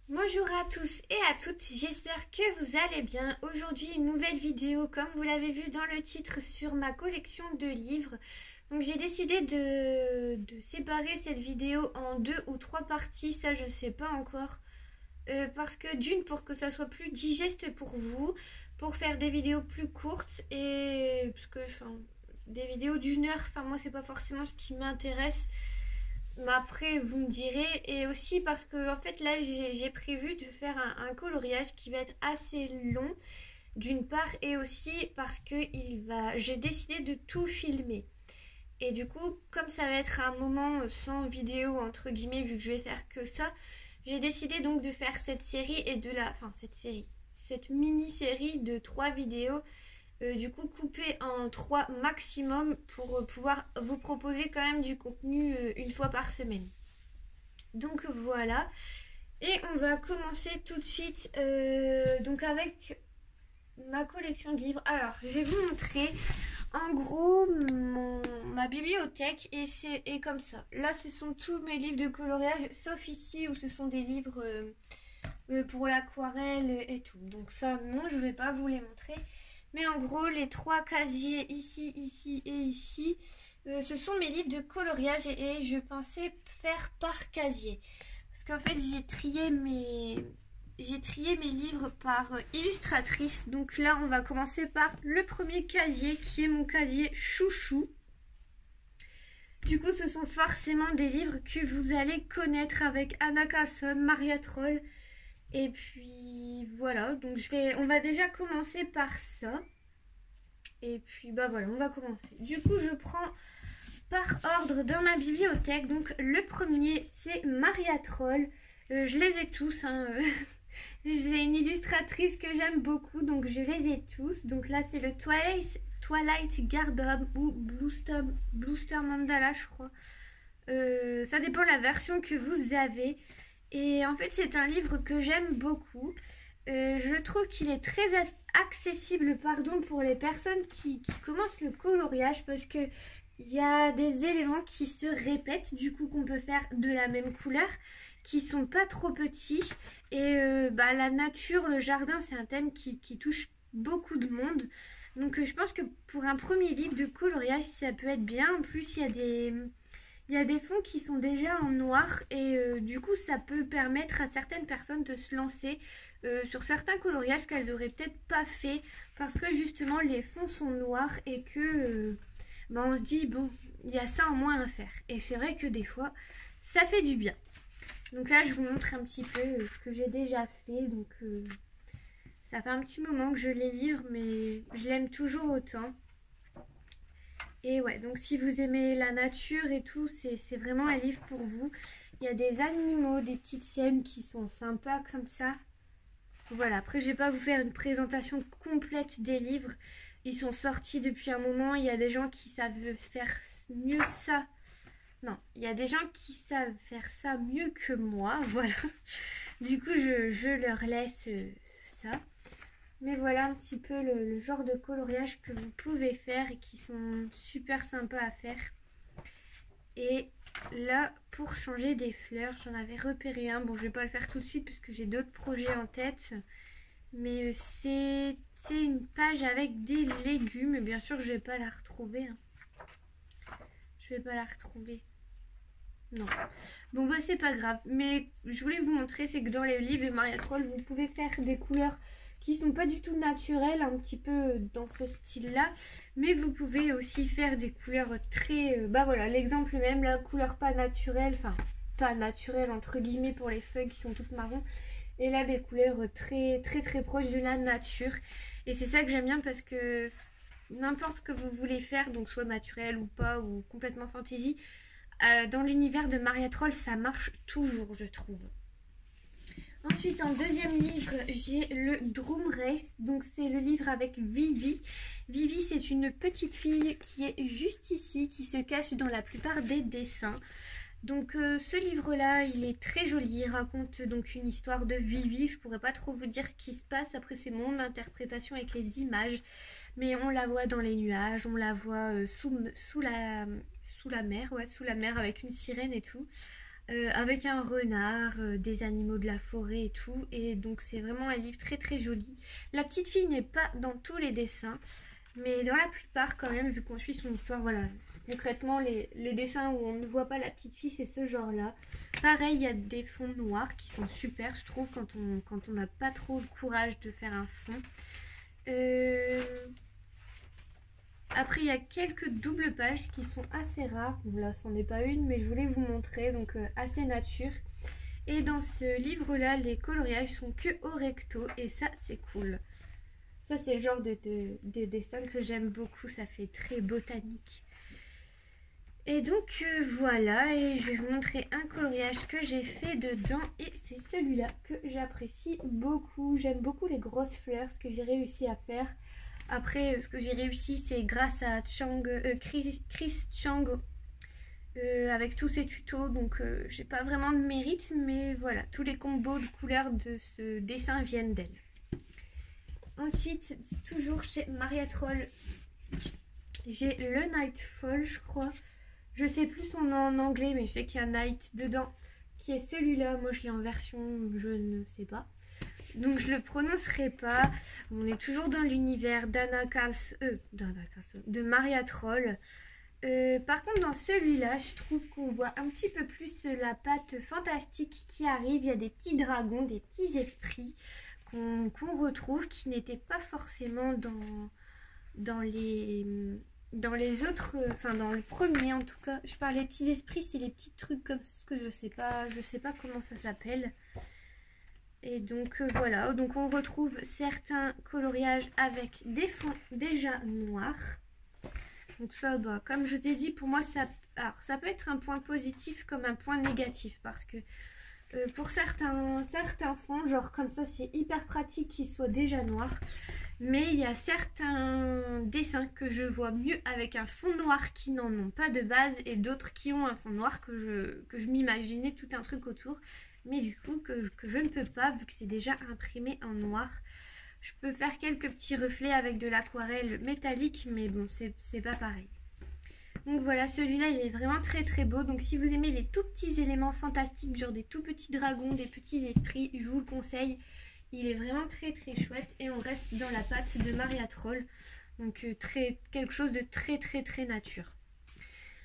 Bonjour à tous et à toutes, j'espère que vous allez bien. Aujourd'hui une nouvelle vidéo comme vous l'avez vu dans le titre sur ma collection de livres. Donc j'ai décidé de séparer cette vidéo en 2 ou 3 parties, ça je sais pas encore. Parce que d'une pour que ça soit plus digeste pour vous, pour faire des vidéos plus courtes et parce que des vidéos d'1 heure, moi c'est pas forcément ce qui m'intéresse. Mais après, vous me direz, et aussi parce que en fait là j'ai prévu de faire un coloriage qui va être assez long d'une part, et aussi parce que j'ai décidé de tout filmer. Et du coup, comme ça va être un moment sans vidéo entre guillemets, vu que je vais faire que ça, j'ai décidé donc de faire cette série et cette mini-série de 3 vidéos, du coup coupé en 3 maximum pour pouvoir vous proposer quand même du contenu une fois par semaine. Donc voilà, et on va commencer tout de suite donc avec ma collection de livres. Alors je vais vous montrer en gros ma bibliothèque, et c'est comme ça. Là ce sont tous mes livres de coloriage, sauf ici où ce sont des livres pour l'aquarelle et tout. Donc ça non, je vais pas vous les montrer. Mais en gros, les 3 casiers ici, ici et ici, ce sont mes livres de coloriage, et je pensais faire par casier. Parce qu'en fait, j'ai trié mes livres par illustratrice. Donc là, on va commencer par le premier casier qui est mon casier chouchou. Du coup, ce sont forcément des livres que vous allez connaître avec Anna Carlson, Maria Troll. Et puis voilà, donc on va déjà commencer par ça. Et puis bah voilà, on va commencer. Du coup, je prends par ordre dans ma bibliothèque. Donc le premier, c'est Maria Troll. Je les ai tous, hein. J'ai une illustratrice que j'aime beaucoup, donc je les ai tous. Donc là, c'est le Twilight Garden ou Bluester Mandala, je crois. Ça dépend de la version que vous avez. Et en fait, c'est un livre que j'aime beaucoup. Je trouve qu'il est très accessible, pour les personnes qui commencent le coloriage, parce que il y a des éléments qui se répètent, du coup qu'on peut faire de la même couleur, qui sont pas trop petits. Et la nature, le jardin, c'est un thème qui touche beaucoup de monde. Donc je pense que pour un premier livre de coloriage, ça peut être bien. En plus, il y a des fonds qui sont déjà en noir, et du coup ça peut permettre à certaines personnes de se lancer sur certains coloriages qu'elles auraient peut-être pas fait, parce que justement les fonds sont noirs et que on se dit bon, il y a ça en moins à faire, et c'est vrai que des fois ça fait du bien. Donc là je vous montre un petit peu ce que j'ai déjà fait. Donc ça fait un petit moment que je les livre, mais je l'aime toujours autant. Et ouais, donc si vous aimez la nature et tout, c'est vraiment un livre pour vous. Il y a des animaux, des petites scènes qui sont sympas comme ça. Voilà, après je vais pas vous faire une présentation complète des livres. Ils sont sortis depuis un moment, il y a des gens qui savent faire mieux ça. Non, il y a des gens qui savent faire ça mieux que moi, voilà. Du coup, je leur laisse ça. Mais voilà un petit peu le genre de coloriage que vous pouvez faire et qui sont super sympas à faire. Et là, pour changer des fleurs, j'en avais repéré un. Bon, je vais pas le faire tout de suite parce que j'ai d'autres projets en tête. Mais c'est une page avec des légumes. Bien sûr, je vais pas la retrouver. Je vais pas la retrouver. Non. Bon, bah c'est pas grave. Mais je voulais vous montrer, c'est que dans les livres de Maria Troll, vous pouvez faire des couleurs qui sont pas du tout naturelles, un petit peu dans ce style-là. Mais vous pouvez aussi faire des couleurs très... voilà, l'exemple même, la couleur pas naturelle, enfin, pas naturelle entre guillemets pour les feuilles qui sont toutes marron. Et là, des couleurs très très très proches de la nature. Et c'est ça que j'aime bien, parce que n'importe ce que vous voulez faire, donc soit naturel ou pas, ou complètement fantasy, dans l'univers de Maria Troll, ça marche toujours, je trouve. Ensuite, en deuxième livre, j'ai le Drum Race. Donc, c'est le livre avec Vivi. Vivi, c'est une petite fille qui est juste ici, qui se cache dans la plupart des dessins. Donc, ce livre-là, il est très joli. Il raconte donc une histoire de Vivi. Je pourrais pas trop vous dire ce qui se passe. Après, c'est mon interprétation avec les images. Mais on la voit dans les nuages, on la voit sous la mer, ouais, sous la mer avec une sirène et tout. avec un renard, des animaux de la forêt et tout. Et donc c'est vraiment un livre très très joli. La petite fille n'est pas dans tous les dessins, mais dans la plupart quand même, vu qu'on suit son histoire, voilà. Concrètement, les dessins où on ne voit pas la petite fille, c'est ce genre-là. Pareil, il y a des fonds noirs qui sont super, je trouve, quand on n'a pas trop le courage de faire un fond. Après, il y a quelques doubles pages qui sont assez rares. Bon, là, c'en est pas une, mais je voulais vous montrer, donc assez nature. Et dans ce livre-là, les coloriages sont que au recto, et ça, c'est cool. Ça, c'est le genre de dessin que j'aime beaucoup, ça fait très botanique. Et donc voilà, et je vais vous montrer un coloriage que j'ai fait dedans, et c'est celui-là que j'apprécie beaucoup. J'aime beaucoup les grosses fleurs, ce que j'ai réussi à faire. Après, ce que j'ai réussi, c'est grâce à Chris Chang, avec tous ses tutos, donc j'ai pas vraiment de mérite, mais voilà, tous les combos de couleurs de ce dessin viennent d'elle. Ensuite, toujours chez Maria Troll, j'ai le Nightfall, je crois. Je sais plus son nom en anglais, mais je sais qu'il y a Night dedans, qui est celui-là. Moi, je l'ai en version, je ne sais pas. Donc, je le prononcerai pas. On est toujours dans l'univers de Maria Troll. Par contre, dans celui-là, je trouve qu'on voit un petit peu plus la patte fantastique qui arrive. Il y a des petits dragons, des petits esprits qu'on retrouve, qui n'étaient pas forcément dans les autres, enfin dans le premier en tout cas. Je parle des petits esprits, c'est les petits trucs comme ce que je sais pas comment ça s'appelle. Et donc voilà, donc on retrouve certains coloriages avec des fonds déjà noirs. Donc ça, bah, comme je t'ai dit, pour moi ça peut être un point positif comme un point négatif, parce que pour certains fonds, genre comme ça, c'est hyper pratique qu'ils soient déjà noirs. Mais il y a certains dessins que je vois mieux avec un fond noir qui n'en ont pas de base, et d'autres qui ont un fond noir que je m'imaginais tout un truc autour. Mais du coup, que je ne peux pas, vu que c'est déjà imprimé en noir. Je peux faire quelques petits reflets avec de l'aquarelle métallique, mais bon, c'est pas pareil. Donc voilà, celui-là, il est vraiment très très beau. Donc si vous aimez les tout petits éléments fantastiques, genre des tout petits dragons, des petits esprits, je vous le conseille. Il est vraiment très très chouette, et on reste dans la patte de Maria Troll. Donc quelque chose de très très très nature.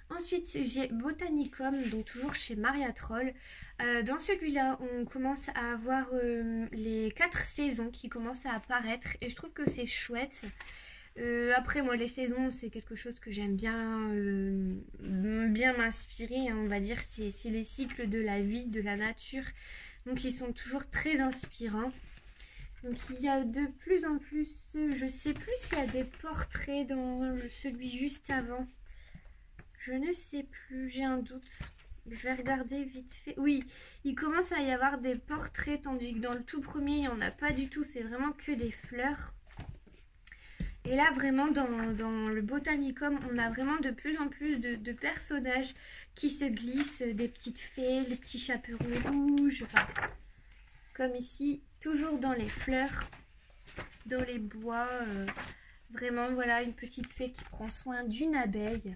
Ensuite, j'ai Botanicum, donc toujours chez Maria Troll. Dans celui-là, on commence à avoir les 4 saisons qui commencent à apparaître, et je trouve que c'est chouette. Après, moi, les saisons, c'est quelque chose que j'aime bien m'inspirer, hein, on va dire. C'est les cycles de la vie, de la nature. Donc, ils sont toujours très inspirants. Donc, il y a de plus en plus, je sais plus s'il y a des portraits dans celui juste avant. Je ne sais plus, j'ai un doute. Je vais regarder vite fait. Oui, il commence à y avoir des portraits, tandis que dans le tout premier, il n'y en a pas du tout. C'est vraiment que des fleurs. Et là, vraiment, dans le Botanicum, on a vraiment de plus en plus de personnages qui se glissent. Des petites fées, les petits chaperons rouges. Enfin, comme ici, toujours dans les fleurs, dans les bois. Vraiment, voilà, une petite fée qui prend soin d'une abeille.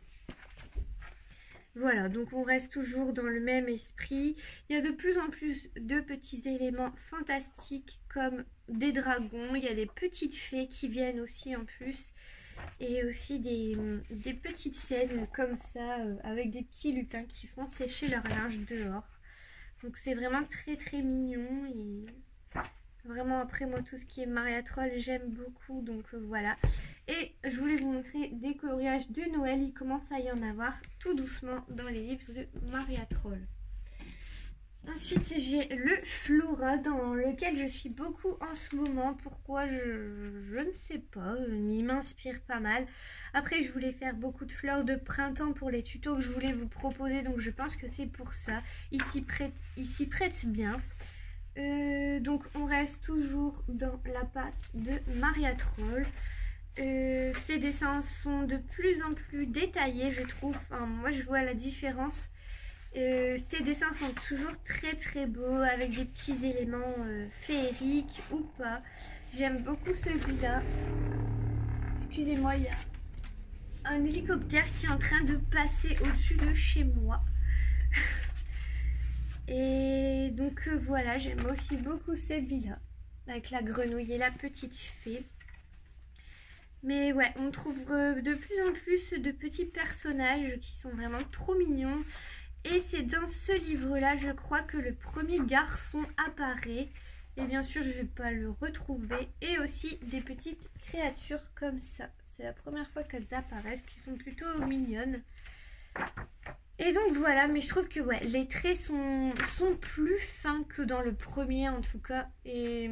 Voilà, donc on reste toujours dans le même esprit. Il y a de plus en plus de petits éléments fantastiques comme des dragons. Il y a des petites fées qui viennent aussi en plus. Et aussi des petites scènes comme ça, avec des petits lutins qui font sécher leur linge dehors. Donc c'est vraiment très très mignon. Et vraiment, après moi, tout ce qui est Maria Troll, j'aime beaucoup. Donc voilà. Et je voulais vous montrer des coloriages de Noël. Il commence à y en avoir tout doucement dans les livres de Maria Troll. Ensuite, j'ai le Flora, dans lequel je suis beaucoup en ce moment. Pourquoi, je ne sais pas. Il m'inspire pas mal. Après, je voulais faire beaucoup de fleurs de printemps pour les tutos que je voulais vous proposer. Donc, je pense que c'est pour ça. Il s'y prête bien. Donc, on reste toujours dans la patte de Maria Troll. Ces dessins sont de plus en plus détaillés, je trouve. Enfin, moi, je vois la différence. Ces dessins sont toujours très très beaux, avec des petits éléments féeriques ou pas. J'aime beaucoup celui-là. Excusez-moi, il y a un hélicoptère qui est en train de passer au-dessus de chez moi. Et donc voilà, j'aime aussi beaucoup celui-là, avec la grenouille et la petite fée. Mais ouais, on trouve de plus en plus de petits personnages qui sont vraiment trop mignons. Et c'est dans ce livre-là, je crois, que le premier garçon apparaît. Et bien sûr, je ne vais pas le retrouver. Et aussi des petites créatures comme ça. C'est la première fois qu'elles apparaissent, qui sont plutôt mignonnes. Et donc voilà, mais je trouve que ouais, les traits sont plus fins que dans le premier en tout cas. Et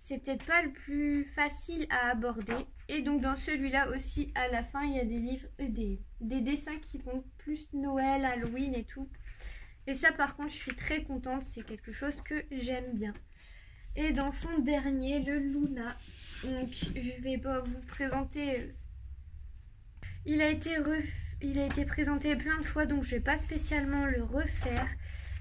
c'est peut-être pas le plus facile à aborder. Et donc dans celui-là aussi, à la fin, il y a des livres, des dessins qui vont plus Noël, Halloween et tout. Et ça par contre, je suis très contente, c'est quelque chose que j'aime bien. Et dans son dernier, le Luna, donc je vais pas vous présenter... Il a été présenté plein de fois, donc je vais pas spécialement le refaire.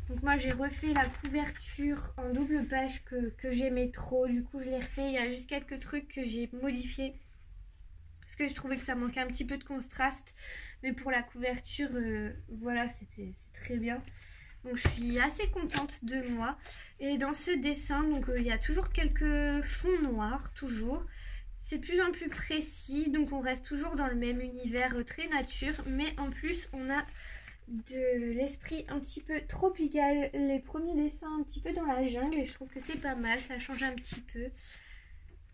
Donc moi j'ai refait la couverture en double page que j'aimais trop. Du coup je l'ai refait. Il y a juste quelques trucs que j'ai modifiés. Parce que je trouvais que ça manquait un petit peu de contraste. Mais pour la couverture, voilà, c'est très bien. Donc je suis assez contente de moi. Et dans ce dessin, donc il y a toujours quelques fonds noirs, toujours. C'est de plus en plus précis, donc on reste toujours dans le même univers très nature, mais en plus on a de l'esprit un petit peu tropical, les premiers dessins un petit peu dans la jungle, et je trouve que c'est pas mal, ça change un petit peu.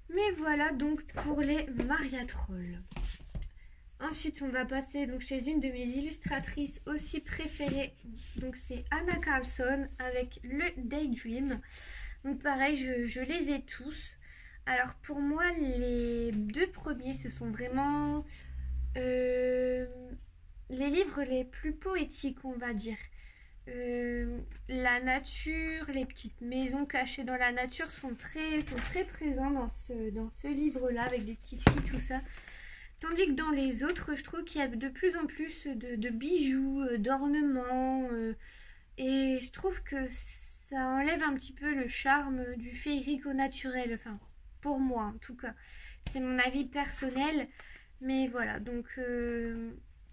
Mais voilà donc pour les Mariatrolles. Ensuite on va passer donc chez une de mes illustratrices aussi préférées, donc c'est Anna Carlson avec le Daydream. Donc pareil, je les ai tous. Alors pour moi, les deux premiers, ce sont vraiment les livres les plus poétiques, on va dire. La nature, les petites maisons cachées dans la nature sont très présents dans ce livre-là, avec des petites filles, tout ça. Tandis que dans les autres, je trouve qu'il y a de plus en plus de bijoux, d'ornements. Et je trouve que ça enlève un petit peu le charme du féerique au naturel, enfin... Pour moi, en tout cas. C'est mon avis personnel. Mais voilà, donc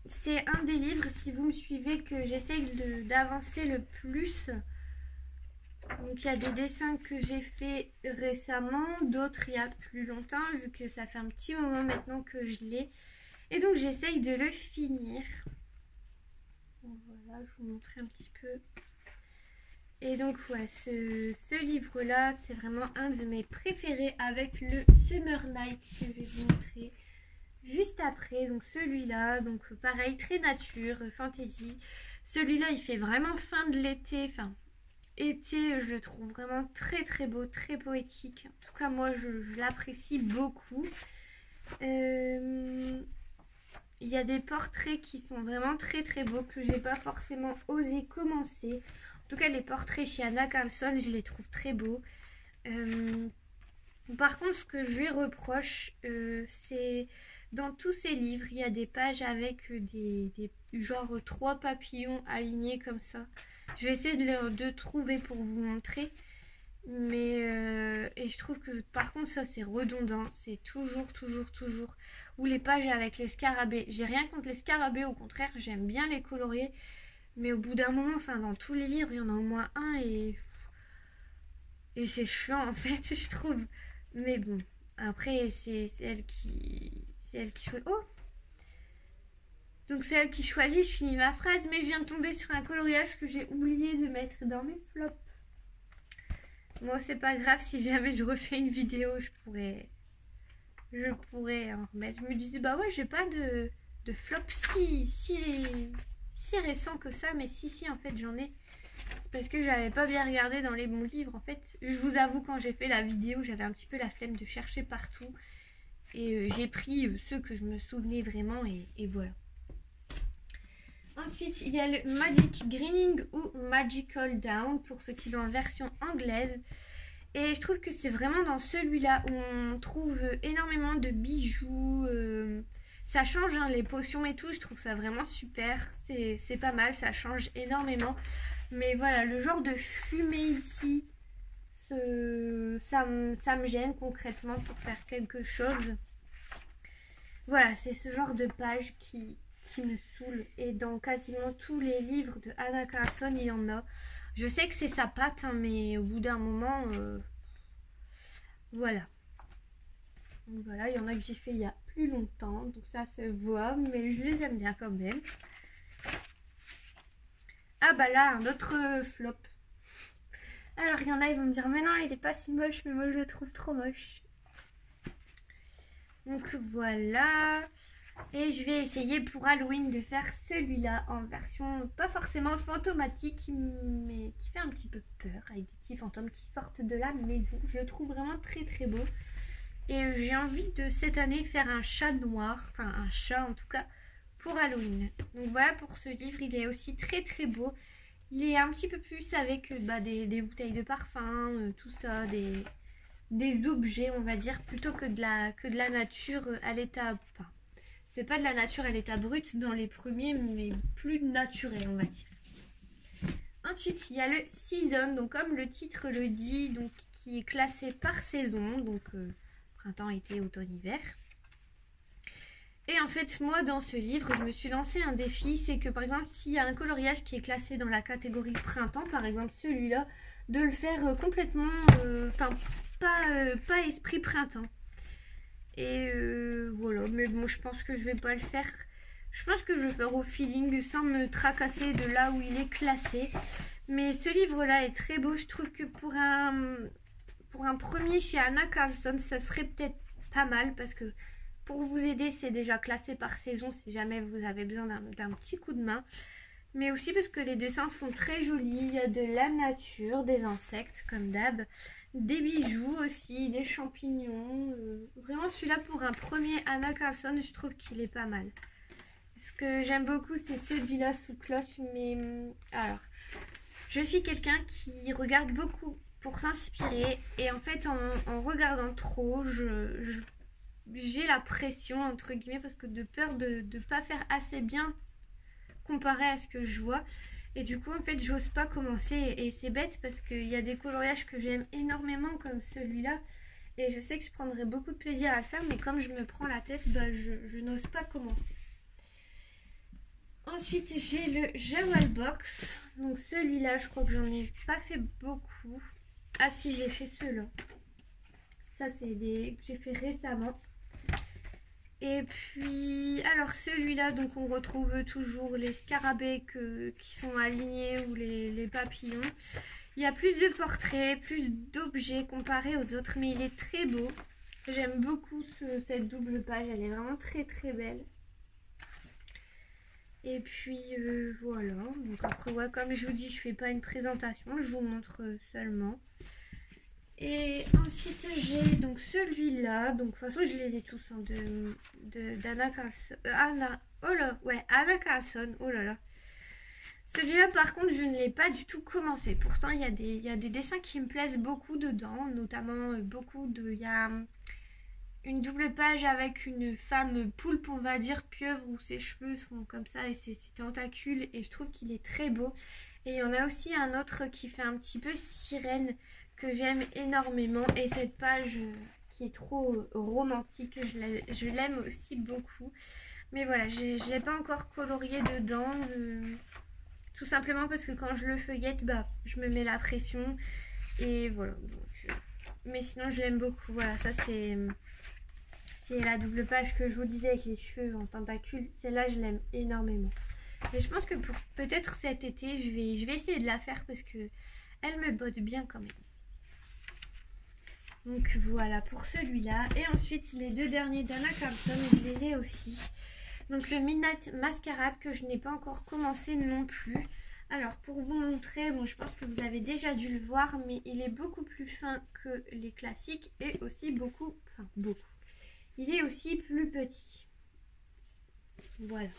c'est un des livres, si vous me suivez, que j'essaye d'avancer le plus. Donc il y a des dessins que j'ai fait récemment, d'autres il y a plus longtemps, vu que ça fait un petit moment maintenant que je l'ai. Et donc j'essaye de le finir. Voilà, je vous montrer un petit peu. Et donc ouais, ce livre-là, c'est vraiment un de mes préférés avec le Summer Night que je vais vous montrer juste après. Donc celui-là, donc pareil, très nature, fantasy. Celui-là, il fait vraiment fin de l'été, enfin été, je le trouve vraiment très beau, très poétique. En tout cas, moi, je l'apprécie beaucoup. Il y a des portraits qui sont vraiment très beaux que j'ai pas forcément osé commencer. En tout cas, les portraits chez Anna Carlson, je les trouve très beaux. Par contre, ce que je lui reproche, c'est dans tous ces livres, il y a des pages avec des genre 3 papillons alignés comme ça. Je vais essayer de trouver pour vous montrer. Mais et je trouve que par contre ça c'est redondant. C'est toujours. Ou les pages avec les scarabées. J'ai rien contre les scarabées, au contraire, j'aime bien les colorier. Mais au bout d'un moment, enfin dans tous les livres, il y en a au moins un et c'est chiant en fait, je trouve. Mais bon, après c'est elle qui choisit. Oh, donc c'est elle qui choisit, je finis ma phrase, mais je viens de tomber sur un coloriage que j'ai oublié de mettre dans mes flops. Bon, c'est pas grave, si jamais je refais une vidéo, je pourrais en remettre. Je me disais, bah ouais, j'ai pas de flop si récent que ça, mais si, en fait, j'en ai. C'est parce que j'avais pas bien regardé dans les bons livres, en fait. Je vous avoue, quand j'ai fait la vidéo, j'avais un petit peu la flemme de chercher partout. Et j'ai pris ceux que je me souvenais vraiment, et voilà. Ensuite, il y a le Magic Greening ou Magical Down, pour ceux qui l'ont en version anglaise. Et je trouve que c'est vraiment dans celui-là où on trouve énormément de bijoux. Ça change, hein, les potions et tout, je trouve ça vraiment super. C'est pas mal, ça change énormément. Mais voilà, le genre de fumée ici, ça me gêne concrètement pour faire quelque chose. Voilà, c'est ce genre de page qui qui me saoule. Et dans quasiment tous les livres de Anna Carlson, il y en a. Je sais que c'est sa patte, hein, mais au bout d'un moment, voilà. Donc voilà, il y en a que j'ai fait il y a plus longtemps, donc ça se voit, mais je les aime bien quand même. Ah bah là, un autre flop. Alors il y en a, ils vont me dire, mais non, il est pas si moche, mais moi je le trouve trop moche. Donc voilà. Et je vais essayer pour Halloween de faire celui-là en version pas forcément fantomatique, mais qui fait un petit peu peur, avec des petits fantômes qui sortent de la maison. Je le trouve vraiment très très beau. Et j'ai envie de cette année faire un chat noir, enfin un chat en tout cas, pour Halloween. Donc voilà pour ce livre, il est aussi très très beau. Il est un petit peu plus avec des bouteilles de parfum, tout ça, des objets on va dire, plutôt que de la nature à l'état... Enfin, c'est pas de la nature à l'état brut dans les premiers, mais plus naturel on va dire. Ensuite, il y a le season, donc comme le titre le dit, donc qui est classé par saison, donc printemps, été, automne, hiver. Et en fait, moi, dans ce livre, je me suis lancé un défi, c'est que par exemple, s'il y a un coloriage qui est classé dans la catégorie printemps, par exemple celui-là, de le faire complètement, enfin, pas esprit printemps. Et voilà, mais bon, je pense que je vais pas le faire. Je pense que je vais faire au feeling sans me tracasser de là où il est classé. Mais ce livre-là est très beau. Je trouve que pour un premier chez Anna Carlson, ça serait peut-être pas mal parce que pour vous aider, c'est déjà classé par saison si jamais vous avez besoin d'un petit coup de main. Mais aussi parce que les dessins sont très jolis. Il y a de la nature, des insectes comme d'hab, des bijoux aussi, des champignons. Vraiment celui-là pour un premier Anna Carlson, je trouve qu'il est pas mal. Ce que j'aime beaucoup, c'est celui-là sous cloche. Mais alors, je suis quelqu'un qui regarde beaucoup pour s'inspirer. Et en fait, en regardant trop, j'ai la pression, entre guillemets, parce que de peur de ne pas faire assez bien comparé à ce que je vois. Et du coup, en fait, j'ose pas commencer. Et c'est bête parce qu'il y a des coloriages que j'aime énormément comme celui-là. Et je sais que je prendrais beaucoup de plaisir à le faire, mais comme je me prends la tête, je n'ose pas commencer. Ensuite, j'ai le Jewel Box. Donc celui-là, je crois que j'en ai pas fait beaucoup. Ah si, j'ai fait ceux-là. Ça, c'est des que j'ai fait récemment. Et puis, alors celui-là, donc on retrouve toujours les scarabées qui sont alignés ou les papillons. Il y a plus de portraits, plus d'objets comparé aux autres, mais il est très beau. J'aime beaucoup cette double page, elle est vraiment très très belle. Et puis voilà, donc après ouais, comme je vous dis, je fais pas une présentation, je vous montre seulement. Et ensuite j'ai donc celui-là, donc de toute façon je les ai tous hein, d'Anna Carlson, Anna Carlson, oh là là. Celui-là par contre je ne l'ai pas du tout commencé, pourtant il y a des dessins qui me plaisent beaucoup dedans, notamment il y a une double page avec une femme poulpe on va dire, pieuvre, où ses cheveux sont comme ça et ses tentacules, et je trouve qu'il est très beau. Et il y en a aussi un autre qui fait un petit peu sirène, que j'aime énormément, et cette page qui est trop romantique, je l'aime aussi beaucoup. Mais voilà, je l'ai pas encore colorié dedans, tout simplement parce que quand je le feuillette, je me mets la pression, et voilà. Donc, mais sinon je l'aime beaucoup, voilà, ça c'est la double page que je vous disais avec les cheveux en tentacules, celle-là je l'aime énormément. Et je pense que pour peut-être cet été, je vais essayer de la faire parce que elle me botte bien quand même. Donc voilà pour celui-là. Et ensuite les deux derniers d'Anna Carlson, je les ai aussi. Donc le Midnight Masquerade que je n'ai pas encore commencé non plus. Alors pour vous montrer, bon je pense que vous avez déjà dû le voir, mais il est beaucoup plus fin que les classiques et aussi beaucoup. Il est aussi plus petit. Voilà.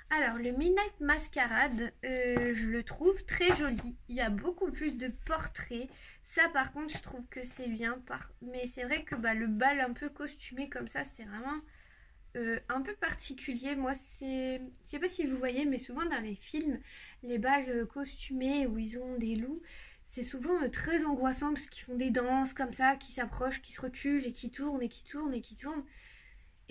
Alors, le Midnight Masquerade, je le trouve très joli. Il y a beaucoup plus de portraits. Ça, par contre, je trouve que c'est bien. Mais c'est vrai que le bal un peu costumé comme ça, c'est vraiment un peu particulier. Moi, je sais pas si vous voyez, mais souvent dans les films, les bals costumés où ils ont des loups, c'est souvent très angoissant parce qu'ils font des danses comme ça, qui s'approchent, qui se reculent et qui tournent et qui tournent et qui tournent.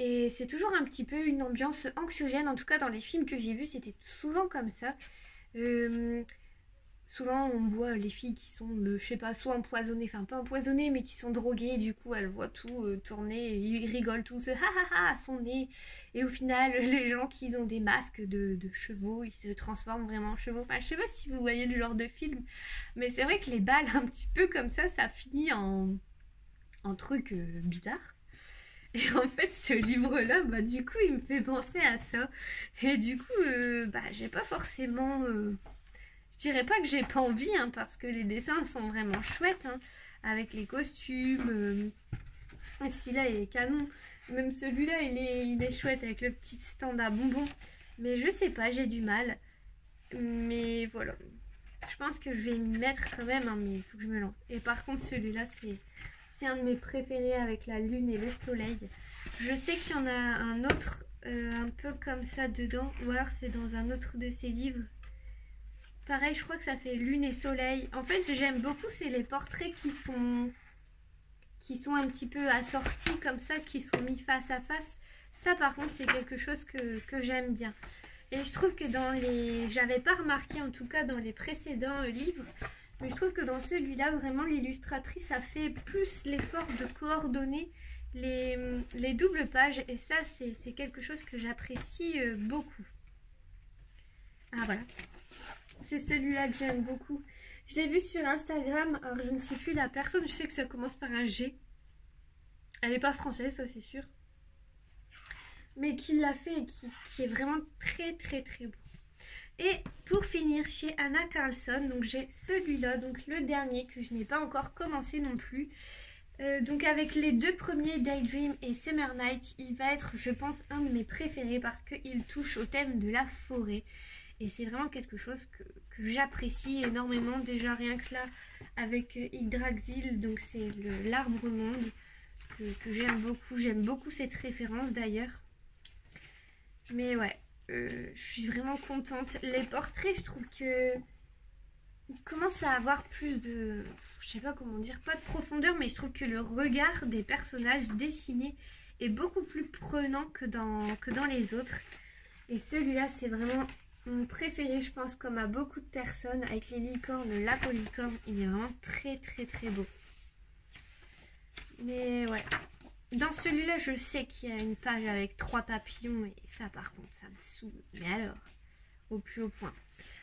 Et c'est toujours un petit peu une ambiance anxiogène. En tout cas, dans les films que j'ai vus, c'était souvent comme ça. Souvent, on voit les filles qui sont, je sais pas, soit empoisonnées, enfin pas empoisonnées, mais qui sont droguées. Et du coup, elles voient tout tourner. Et ils rigolent tous, ha ha ha, à son nez. Et au final, les gens qui ont des masques de chevaux, ils se transforment vraiment en chevaux. Enfin, je sais pas si vous voyez le genre de film. Mais c'est vrai que les balles, un petit peu comme ça finit en truc bizarre. Et en fait, ce livre-là, bah, du coup, il me fait penser à ça. Et du coup, bah, j'ai pas forcément... Je dirais pas que j'ai pas envie, hein, parce que les dessins sont vraiment chouettes, hein, avec les costumes. Et celui-là, il est canon. Même celui-là, il est chouette, avec le petit stand à bonbons. Mais je sais pas, j'ai du mal. Mais voilà. Je pense que je vais m'y mettre quand même, hein, mais il faut que je me lance. Et par contre, celui-là, c'est un de mes préférés avec la lune et le soleil. Je sais qu'il y en a un autre un peu comme ça dedans. Ou alors c'est dans un autre de ses livres. Pareil, je crois que ça fait lune et soleil. En fait, j'aime beaucoup, c'est les portraits qui sont un petit peu assortis comme ça, qui sont mis face à face. Ça, par contre, c'est quelque chose que j'aime bien. Et je trouve que dans les... J'avais pas remarqué, en tout cas, dans les précédents livres... Mais je trouve que dans celui-là, vraiment, l'illustratrice a fait plus l'effort de coordonner les doubles pages. Et ça, c'est quelque chose que j'apprécie beaucoup. Ah, voilà. C'est celui-là que j'aime beaucoup. Je l'ai vu sur Instagram. Alors, je ne sais plus la personne. Je sais que ça commence par un G. Elle n'est pas française, ça, c'est sûr. Mais qui l'a fait et qui est vraiment très, très, très beau. Et pour finir, chez Anna Carlson, donc j'ai celui-là, donc le dernier que je n'ai pas encore commencé non plus. Donc avec les deux premiers, Daydream et Summer Night, il va être, je pense, un de mes préférés parce qu'il touche au thème de la forêt. Et c'est vraiment quelque chose que j'apprécie énormément. Déjà rien que là, avec Yggdrasil, donc c'est l'arbre monde que j'aime beaucoup. J'aime beaucoup cette référence d'ailleurs. Mais ouais. Je suis vraiment contente. Les portraits, je trouve que il commence à avoir plus de... Je sais pas comment dire, pas de profondeur, mais je trouve que le regard des personnages dessinés est beaucoup plus prenant que dans les autres. Et celui-là, c'est vraiment mon préféré, je pense, comme à beaucoup de personnes, avec les licornes, le lac aux licornes. Il est vraiment très très très beau. Mais ouais. Dans celui-là, je sais qu'il y a une page avec 3 papillons et ça, par contre, ça me saoule. Mais alors, au plus haut point.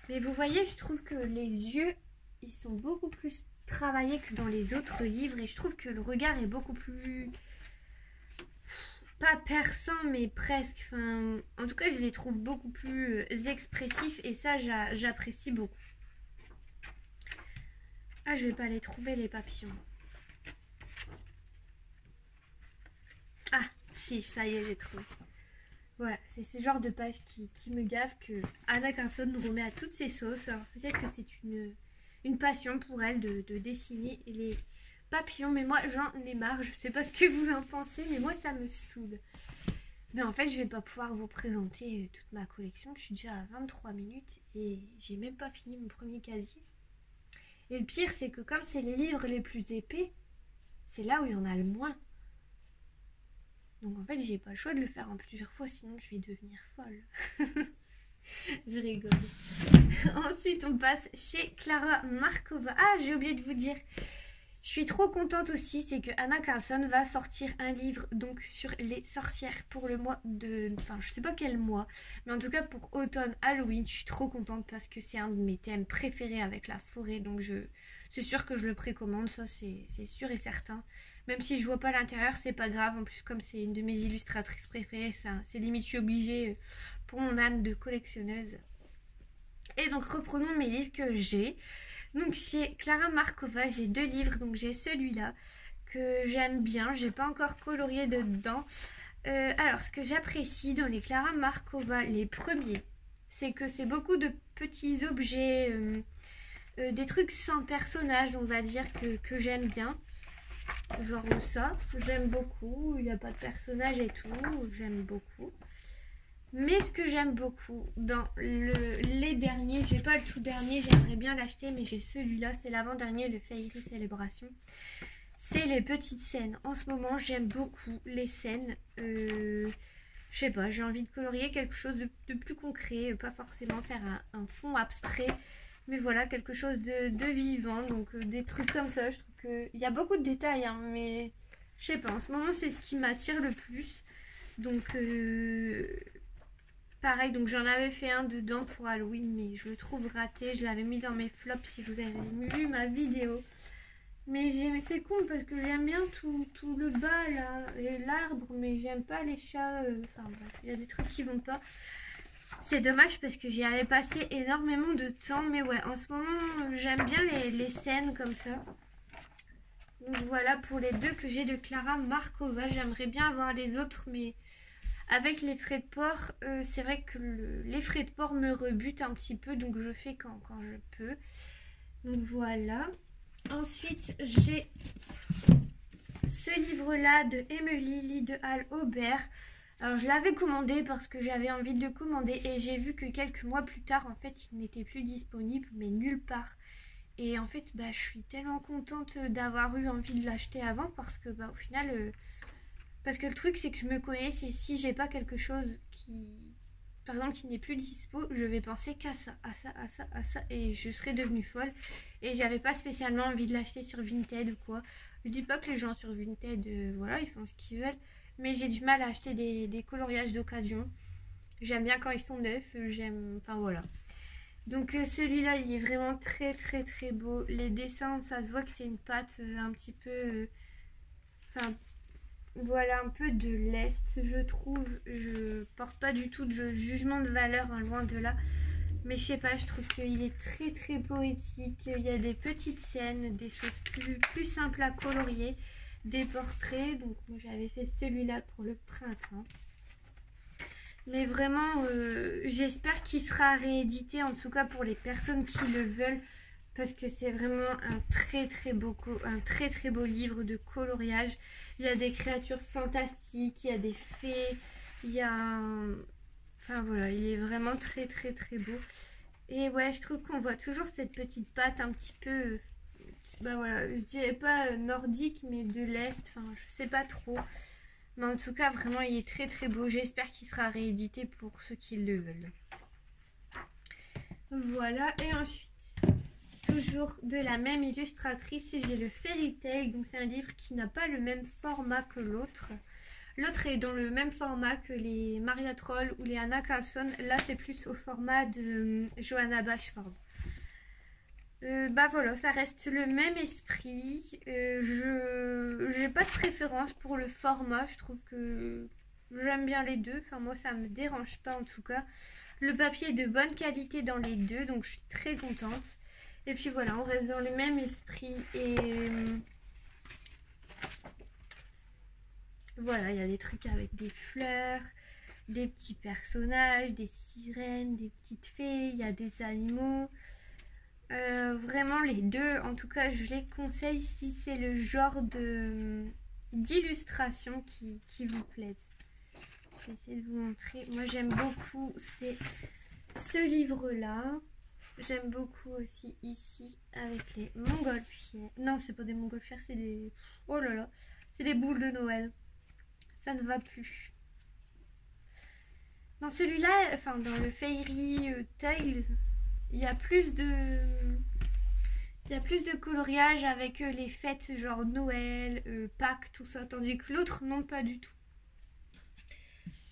Mais vous voyez, je trouve que les yeux, ils sont beaucoup plus travaillés que dans les autres livres et je trouve que le regard est beaucoup plus... Pas perçant, mais presque. Enfin, en tout cas, je les trouve beaucoup plus expressifs et ça, j'apprécie beaucoup. Ah, je vais pas les trouver, les papillons. Ah, si, ça y est, j'ai trouvé. Voilà, c'est ce genre de page qui me gave que Anna Carlson nous remet à toutes ses sauces. Alors peut-être que c'est une passion pour elle de dessiner les papillons. Mais moi, j'en ai marre. Je sais pas ce que vous en pensez, mais moi, ça me saoule. Mais en fait, je vais pas pouvoir vous présenter toute ma collection. Je suis déjà à 23 minutes et j'ai même pas fini mon premier casier. Et le pire, c'est que comme c'est les livres les plus épais, c'est là où il y en a le moins. Donc en fait, j'ai pas le choix de le faire en plusieurs fois, sinon je vais devenir folle. Je rigole. Ensuite, on passe chez Klara Markova. Ah, j'ai oublié de vous dire. Je suis trop contente aussi, c'est que Anna Carlson va sortir un livre donc sur les sorcières pour le mois de... Enfin, je sais pas quel mois, mais en tout cas pour automne, Halloween. Je suis trop contente parce que c'est un de mes thèmes préférés avec la forêt. Donc c'est sûr que je le précommande, ça c'est sûr et certain. Même si je vois pas l'intérieur, c'est pas grave. En plus, comme c'est une de mes illustratrices préférées, c'est limite, je suis obligée pour mon âme de collectionneuse. Et donc, reprenons mes livres que j'ai. Donc, chez Klara Markova, j'ai 2 livres. Donc, j'ai celui-là que j'aime bien. J'ai pas encore colorié dedans. Alors, ce que j'apprécie dans les Klara Markova, les premiers, c'est que c'est beaucoup de petits objets, des trucs sans personnage, on va dire, que j'aime bien. Genre ça, j'aime beaucoup. Il n'y a pas de personnage et tout, j'aime beaucoup. Mais ce que j'aime beaucoup dans les derniers, j'ai pas le tout dernier, j'aimerais bien l'acheter, mais j'ai celui-là, c'est l'avant-dernier, le Fairy Célébration. c'est les petites scènes. En ce moment, j'aime beaucoup les scènes. Je sais pas, j'ai envie de colorier quelque chose de plus concret, pas forcément faire un fond abstrait, mais voilà, quelque chose de vivant. Donc des trucs comme ça, je trouve qu'il y a beaucoup de détails, hein, mais je sais pas, en ce moment, c'est ce qui m'attire le plus. Donc pareil, donc j'en avais fait un dedans pour Halloween, mais je le trouve raté. Je l'avais mis dans mes flops si vous avez vu ma vidéo. Mais c'est con parce que j'aime bien tout le bas là, et l'arbre, mais j'aime pas les chats. Enfin bref, il y a des trucs qui vont pas. C'est dommage parce que j'y avais passé énormément de temps. Mais ouais, en ce moment, j'aime bien les scènes comme ça. Donc voilà pour les deux que j'ai de Clara Markova. J'aimerais bien avoir les autres, mais avec les frais de port, c'est vrai que les frais de port me rebutent un petit peu. Donc je fais quand je peux. Donc voilà. Ensuite, j'ai ce livre-là de Emily Liddell Aubert. Alors, je l'avais commandé parce que j'avais envie de le commander et j'ai vu que quelques mois plus tard, en fait, il n'était plus disponible, mais nulle part. Et en fait, je suis tellement contente d'avoir eu envie de l'acheter avant parce que, au final, parce que le truc, c'est que je me connais, c'est si j'ai pas quelque chose par exemple, qui n'est plus dispo, je vais penser qu'à ça, à ça, à ça, à ça, et je serai devenue folle. Et j'avais pas spécialement envie de l'acheter sur Vinted ou quoi. Je dis pas que les gens sur Vinted, voilà, ils font ce qu'ils veulent, mais j'ai du mal à acheter des coloriages d'occasion. J'aime bien quand ils sont neufs, enfin voilà. Donc celui-là, il est vraiment très très très beau. Les dessins, ça se voit que c'est une pâte un petit peu, enfin voilà, un peu de l'Est, je trouve. Je porte pas du tout de jugement de valeur, hein, loin de là. Mais je sais pas, je trouve qu'il est très très poétique. Il y a des petites scènes, des choses plus simples à colorier, des portraits. Donc moi j'avais fait celui-là pour le printemps. Mais vraiment, j'espère qu'il sera réédité, en tout cas pour les personnes qui le veulent. Parce que c'est vraiment un très très beau livre de coloriage. Il y a des créatures fantastiques, il y a des fées, il y a enfin voilà, il est vraiment très très très beau. Et ouais, je trouve qu'on voit toujours cette petite patte un petit peu, voilà, je dirais pas nordique, mais de l'Est, enfin je sais pas trop. Mais en tout cas, vraiment, il est très très beau. J'espère qu'il sera réédité pour ceux qui le veulent. Voilà, et ensuite, toujours de la même illustratrice, j'ai le Fairy Tail. Donc c'est un livre qui n'a pas le même format que l'autre. L'autre est dans le même format que les Maria Troll ou les Anna Carlson. Là c'est plus au format de Johanna Bashford. Voilà, ça reste le même esprit. Je n'ai pas de préférence pour le format. Je trouve que j'aime bien les deux. Enfin moi ça me dérange pas en tout cas. Le papier est de bonne qualité dans les deux, donc je suis très contente. Et puis voilà, on reste dans le même esprit et voilà, il y a des trucs avec des fleurs, des petits personnages, des sirènes, des petites fées, il y a des animaux. Vraiment les deux, en tout cas je les conseille si c'est le genre d'illustration qui vous plaise. Je vais essayer de vous montrer. Moi j'aime beaucoup, c'est ce livre-là. J'aime beaucoup aussi ici avec les montgolfières. Non, c'est pas des montgolfières, c'est des... Oh là là, c'est des boules de Noël. Ça ne va plus. Dans celui-là, enfin dans le Fairy Tales, il y a plus de... Il y a plus de coloriage avec les fêtes genre Noël, Pâques, tout ça. Tandis que l'autre, non, pas du tout.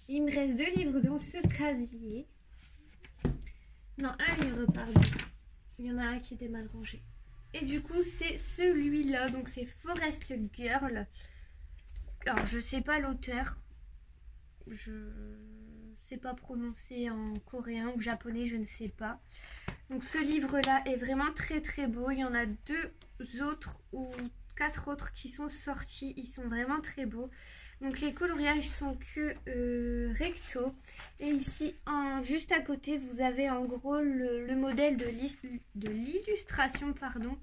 Il me reste 2 livres dans ce casier. Non, un livre, pardon. Il y en a un qui était mal rangé. Et du coup, c'est celui-là. Donc, c'est Forest Girl. Alors, je sais pas l'auteur. Je sais pas prononcer en coréen ou japonais, je ne sais pas. Donc, ce livre-là est vraiment très très beau. Il y en a 2 autres ou 4 autres qui sont sortis. Ils sont vraiment très beaux. Donc les coloriages sont que recto. Et ici, juste à côté, vous avez en gros le modèle de l'illustration, pardon.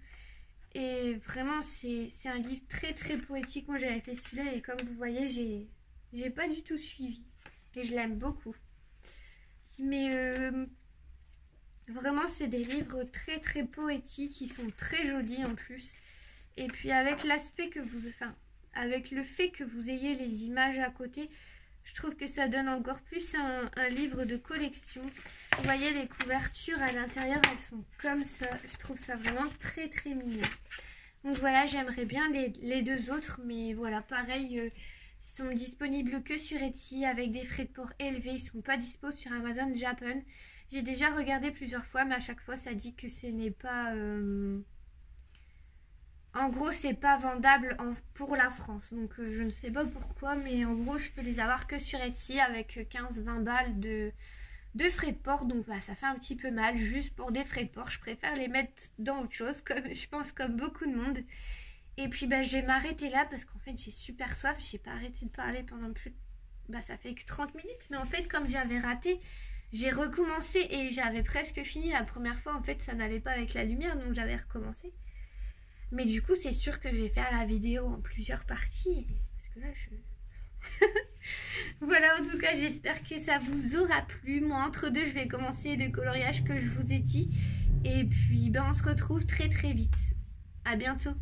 Et vraiment, c'est un livre très très poétique. Moi, j'avais fait celui-là et comme vous voyez, j'ai pas du tout suivi. Et je l'aime beaucoup. Mais vraiment, c'est des livres très très poétiques. Ils sont très jolis en plus. Et puis avec l'aspect que vous... Enfin, avec le fait que vous ayez les images à côté, je trouve que ça donne encore plus un livre de collection. Vous voyez, les couvertures à l'intérieur, elles sont comme ça. Je trouve ça vraiment très très mignon. Donc voilà, j'aimerais bien les deux autres, mais voilà, pareil, ils sont disponibles que sur Etsy avec des frais de port élevés. Ils sont pas dispo sur Amazon Japan. J'ai déjà regardé plusieurs fois, mais à chaque fois, ça dit que ce n'est pas... En gros, c'est pas vendable pour la France. Donc, je ne sais pas pourquoi, mais en gros, je peux les avoir que sur Etsy avec 15-20 balles de frais de port. Donc, bah, ça fait un petit peu mal juste pour des frais de port. Je préfère les mettre dans autre chose, comme je pense comme beaucoup de monde. Et puis, bah, je vais m'arrêter là parce qu'en fait, j'ai super soif. J'ai pas arrêté de parler pendant plus... Bah, ça fait que 30 minutes. Mais en fait, comme j'avais raté, j'ai recommencé et j'avais presque fini la première fois. En fait, ça n'allait pas avec la lumière, donc j'avais recommencé. Mais du coup, c'est sûr que je vais faire la vidéo en plusieurs parties. Parce que là, Voilà, en tout cas, j'espère que ça vous aura plu. Moi, entre deux, je vais commencer le coloriage que je vous ai dit. Et puis, ben, on se retrouve très très vite. À bientôt.